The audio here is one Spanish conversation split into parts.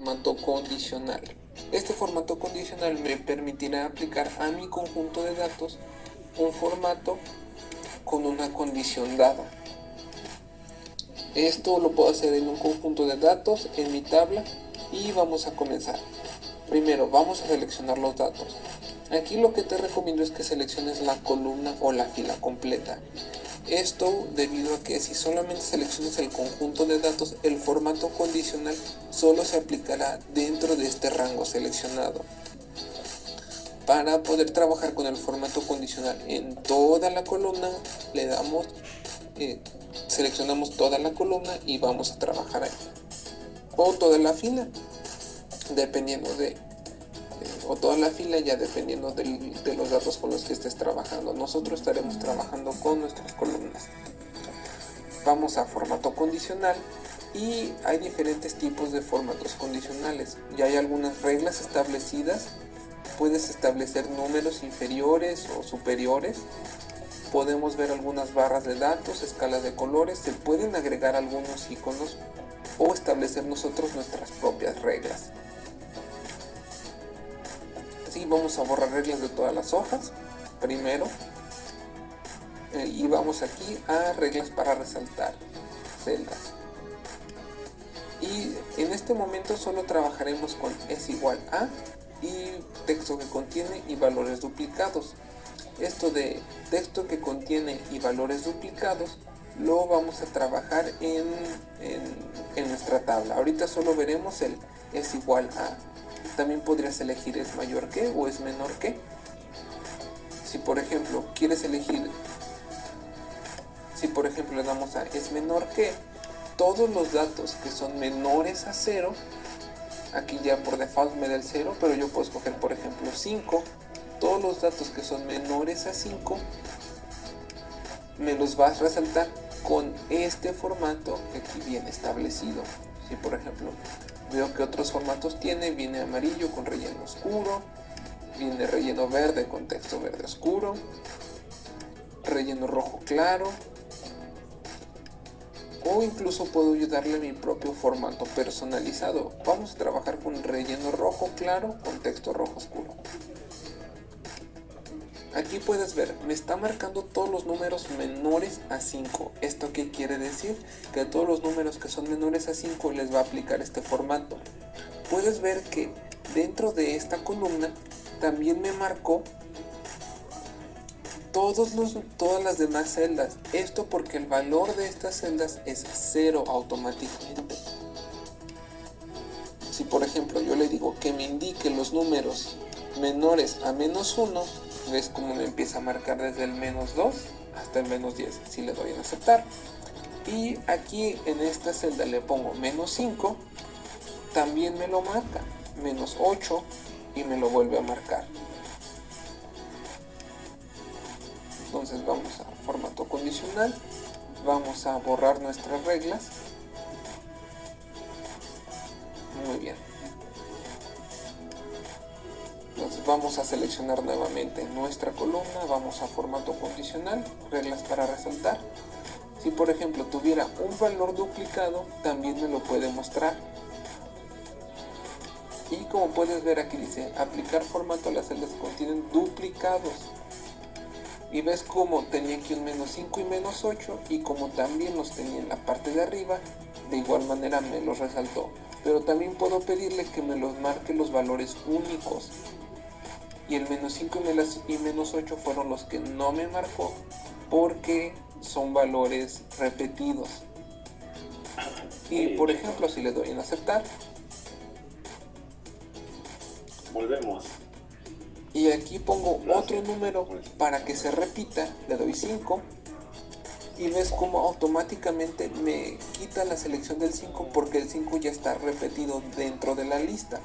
formato condicional. Este formato condicional me permitirá aplicar a mi conjunto de datos un formato con una condición dada. Esto lo puedo hacer en un conjunto de datos, en mi tabla, y vamos a comenzar. Primero vamos a seleccionar los datos. Aquí lo que te recomiendo es que selecciones la columna o la fila completa. Esto debido a que si solamente seleccionas el conjunto de datos, el formato condicional solo se aplicará dentro de este rango seleccionado. Para poder trabajar con el formato condicional en toda la columna, le damos, seleccionamos toda la columna y vamos a trabajar ahí. O toda la fila, dependiendo de, o toda la fila ya dependiendo de los datos con los que estés trabajando. Nosotros estaremos trabajando con nuestras columnas. Vamos a formato condicional y hay diferentes tipos de formatos condicionales. Ya hay algunas reglas establecidas. Puedes establecer números inferiores o superiores. Podemos ver algunas barras de datos, escalas de colores. Se pueden agregar algunos iconos o establecer nosotros nuestras propias reglas. Así vamos a borrar reglas de todas las hojas primero. Y vamos aquí a reglas para resaltar celdas. Y en este momento solo trabajaremos con es igual a y texto que contiene y valores duplicados. Esto de texto que contiene y valores duplicados lo vamos a trabajar en nuestra tabla. Ahorita solo veremos el es igual a. También podrías elegir es mayor que o es menor que. Si por ejemplo quieres elegir, si por ejemplo le damos a es menor que, todos los datos que son menores a 0, aquí ya por default me da el 0, pero yo puedo escoger por ejemplo 5, todos los datos que son menores a 5 me los vas a resaltar con este formato que aquí viene establecido. Si por ejemplo veo que otros formatos viene amarillo con relleno oscuro, viene relleno verde con texto verde oscuro, relleno rojo claro, o incluso puedo darle mi propio formato personalizado. Vamos a trabajar con relleno rojo claro con texto rojo oscuro. Aquí puedes ver, me está marcando todos los números menores a 5. ¿Esto qué quiere decir? Que a todos los números que son menores a 5 les va a aplicar este formato. Puedes ver que dentro de esta columna también me marcó todas las demás celdas. Esto porque el valor de estas celdas es 0 automáticamente. Si por ejemplo yo le digo que me indique los números menores a menos 1, ves cómo me empieza a marcar desde el menos 2 hasta el menos 10. Si le doy en aceptar. Y aquí en esta celda le pongo menos 5, también me lo marca. Menos 8 y me lo vuelve a marcar. Entonces vamos a formato condicional, vamos a borrar nuestras reglas. Muy bien. Entonces vamos a seleccionar nuevamente nuestra columna, vamos a formato condicional, reglas para resaltar. Si por ejemplo tuviera un valor duplicado, también me lo puede mostrar. Y como puedes ver aquí dice, aplicar formato a las celdas que contienen duplicados. Y ves como tenía aquí un menos 5 y menos 8, y como también los tenía en la parte de arriba, de igual manera me los resaltó. Pero también puedo pedirle que me los marque los valores únicos. Y el menos 5 y menos 8 fueron los que no me marcó porque son valores repetidos. Y por ejemplo, si le doy en aceptar, volvemos. Y aquí pongo otro número para que se repita, le doy 5 y ves como automáticamente me quita la selección del 5 porque el 5 ya está repetido dentro de la lista.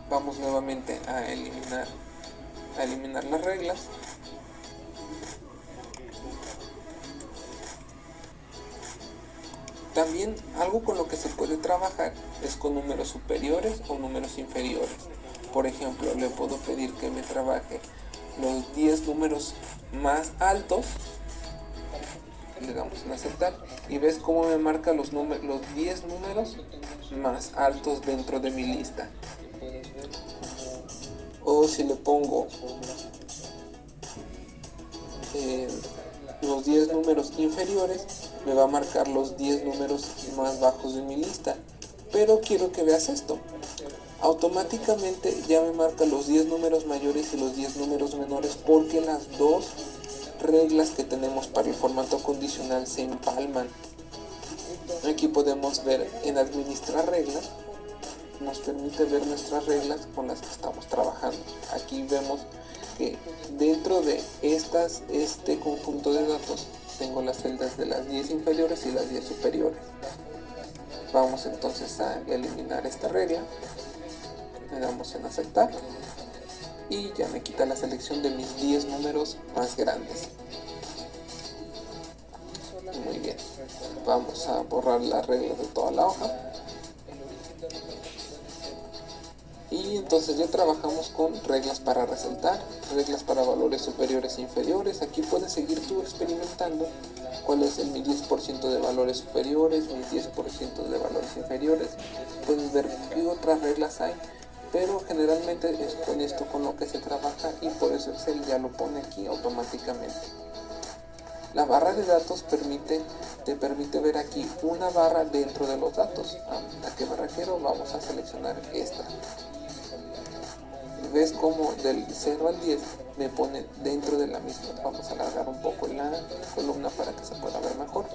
Vamos nuevamente a eliminar las reglas. También algo con lo que se puede trabajar es con números superiores o números inferiores. Por ejemplo, le puedo pedir que me trabaje los 10 números más altos Le damos en aceptar y ves cómo me marca los 10 números más altos dentro de mi lista. O si le pongo los 10 números inferiores, me va a marcar los 10 números más bajos de mi lista. Pero quiero que veas esto. Automáticamente ya me marca los 10 números mayores y los 10 números menores, porque las dos reglas que tenemos para el formato condicional se empalman. Aquí podemos ver en administrar reglas, nos permite ver nuestras reglas con las que estamos trabajando. Aquí vemos que dentro de este conjunto de datos tengo las celdas de las 10 inferiores y las 10 superiores. Vamos entonces a eliminar esta regla, le damos en aceptar y ya me quita la selección de mis 10 números más grandes. Muy bien, vamos a borrar las reglas de toda la hoja. Y entonces ya trabajamos con reglas para resaltar, reglas para valores superiores e inferiores. Aquí puedes seguir tú experimentando cuál es mi 10% de valores superiores, mi 10% de valores inferiores. Puedes ver qué otras reglas hay, pero generalmente es con esto con lo que se trabaja y por eso Excel ya lo pone aquí automáticamente. La barra de datos te permite ver aquí una barra dentro de los datos. ¿A qué me refiero? Vamos a seleccionar esta. Ves como del 0 al 10 me pone dentro de la misma. Vamos a alargar un poco la columna para que se pueda ver mejor.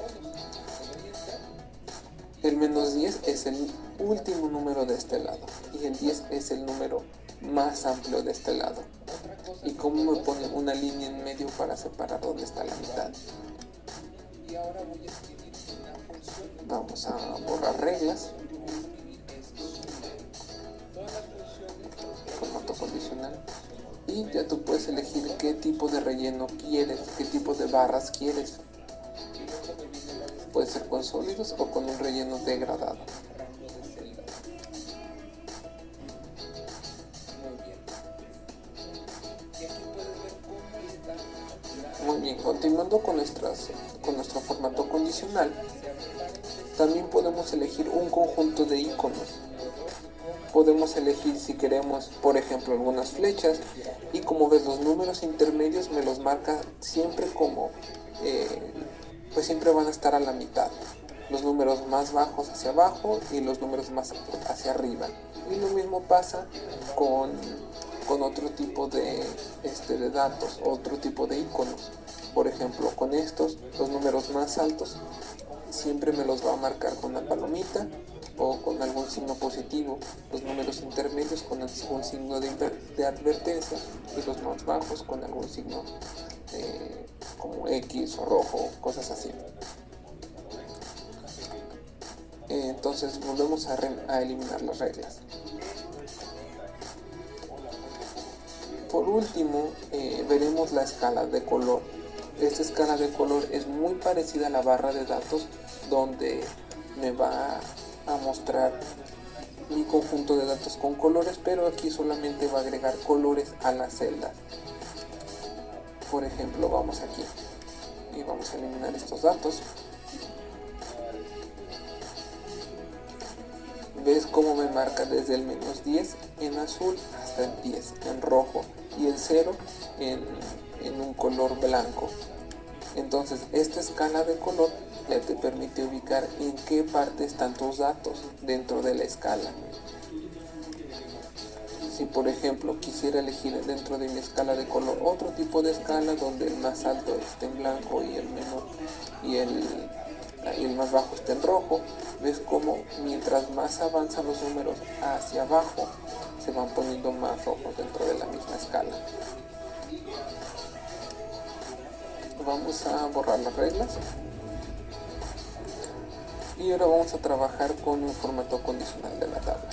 El menos 10 es el último número de este lado y el 10 es el número más amplio de este lado. Y como me pone una línea en medio para separar dónde está la mitad. Vamos a borrar reglas. Formato condicional. Y ya tú puedes elegir qué tipo de relleno quieres, qué tipo de barras quieres. Puede ser con sólidos o con un relleno degradado. Muy bien, continuando con nuestro formato condicional, también podemos elegir un conjunto de iconos. Podemos elegir si queremos, por ejemplo, algunas flechas, y como ves los números intermedios me los marca siempre como, pues siempre van a estar a la mitad. Los números más bajos hacia abajo y los números más hacia arriba. Y lo mismo pasa con otro tipo de datos, otro tipo de iconos. Por ejemplo, con estos, los números más altos siempre me los va a marcar con la palomita o con algún signo positivo, los números intermedios con algún signo de advertencia y los más bajos con algún signo como X o rojo, cosas así. Entonces volvemos a eliminar las reglas. Por último, veremos la escala de color. Esta escala de color es muy parecida a la barra de datos, donde me va a mostrar mi conjunto de datos con colores, pero aquí solamente va a agregar colores a las celdas. Por ejemplo, vamos aquí y vamos a eliminar estos datos. ¿Ves cómo me marca desde el menos 10 en azul hasta el 10 en rojo y el 0 en un color blanco? Entonces esta escala de color ya te permite ubicar en qué parte están tus datos dentro de la escala. Si por ejemplo quisiera elegir dentro de mi escala de color otro tipo de escala donde el más alto esté en blanco y el menor y el más bajo esté en rojo, ves como mientras más avanzan los números hacia abajo se van poniendo más rojos dentro de la misma escala. Vamos a borrar las reglas y ahora vamos a trabajar con un formato condicional de la tabla.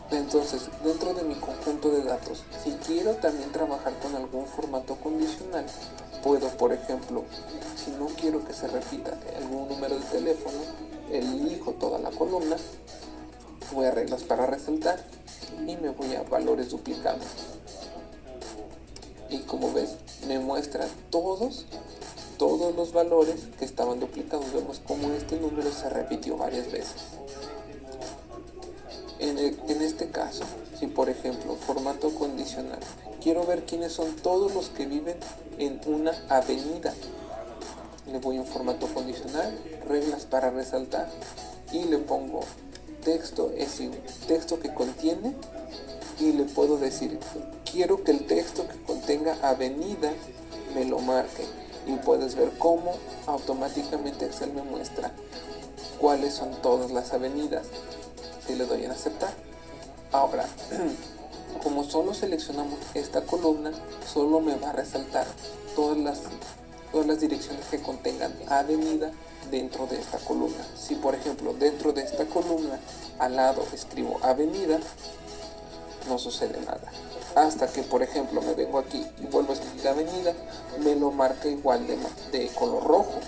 Entonces, dentro de mi conjunto de datos, si quiero también trabajar con algún formato condicional, puedo, por ejemplo, si no quiero que se repita algún número de teléfono, elijo toda la columna, voy a reglas para resaltar y me voy a valores duplicados. Y como ves, me muestra todos todos los valores que estaban duplicados. Vemos cómo este número se repitió varias veces. En este caso, si por ejemplo, formato condicional, quiero ver quiénes son todos los que viven en una avenida, le voy a un formato condicional, reglas para resaltar, y le pongo texto que contiene, y le puedo decir, quiero que el texto que contenga avenida me lo marque, y puedes ver cómo automáticamente Excel me muestra cuáles son todas las avenidas. Si le doy en aceptar. Ahora, como solo seleccionamos esta columna, solo me va a resaltar todas las direcciones que contengan avenida dentro de esta columna. Si por ejemplo dentro de esta columna al lado escribo avenida, no sucede nada. Hasta que por ejemplo me vengo aquí y vuelvo a escribir avenida, me lo marca igual de color rojo.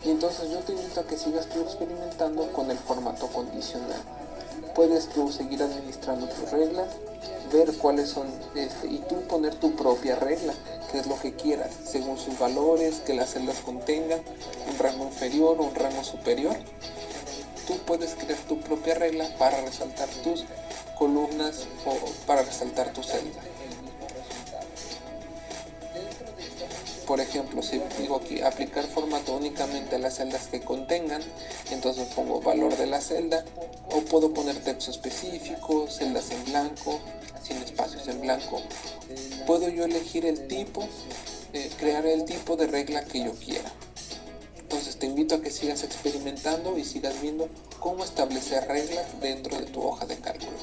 Y entonces yo te invito a que sigas tú experimentando con el formato condicional. Puedes tú seguir administrando tus reglas, ver cuáles son y tú poner tu propia regla, que es lo que quieras, según sus valores, que las celdas contengan un rango inferior o un rango superior. Tú puedes crear tu propia regla para resaltar tus columnas o para resaltar tu celda. Por ejemplo, si digo aquí aplicar formato únicamente a las celdas que contengan, entonces pongo valor de la celda, o puedo poner texto específico, celdas en blanco, sin espacios en blanco. Puedo yo elegir el tipo, crear el tipo de regla que yo quiera. Entonces te invito a que sigas experimentando y sigas viendo cómo establecer reglas dentro de tu hoja de cálculo.